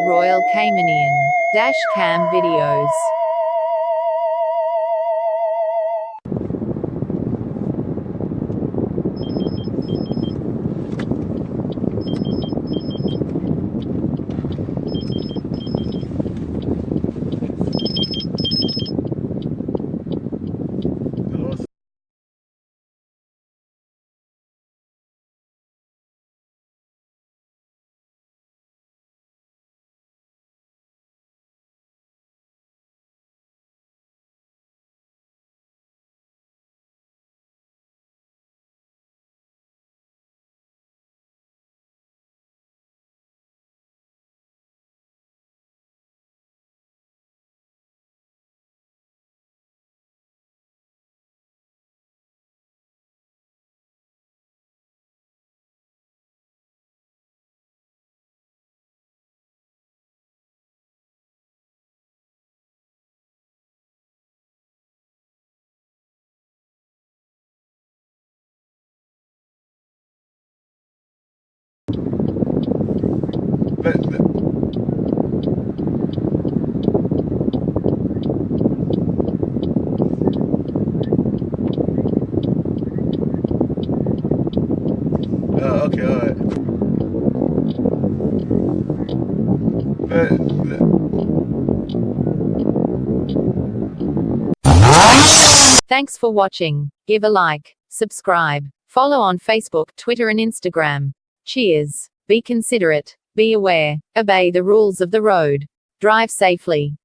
Royal Caymanian dash cam videos. Okay, alright. Thanks for watching. Give a like, subscribe, follow on Facebook, Twitter and Instagram. Cheers. Be considerate, be aware, obey the rules of the road. Drive safely.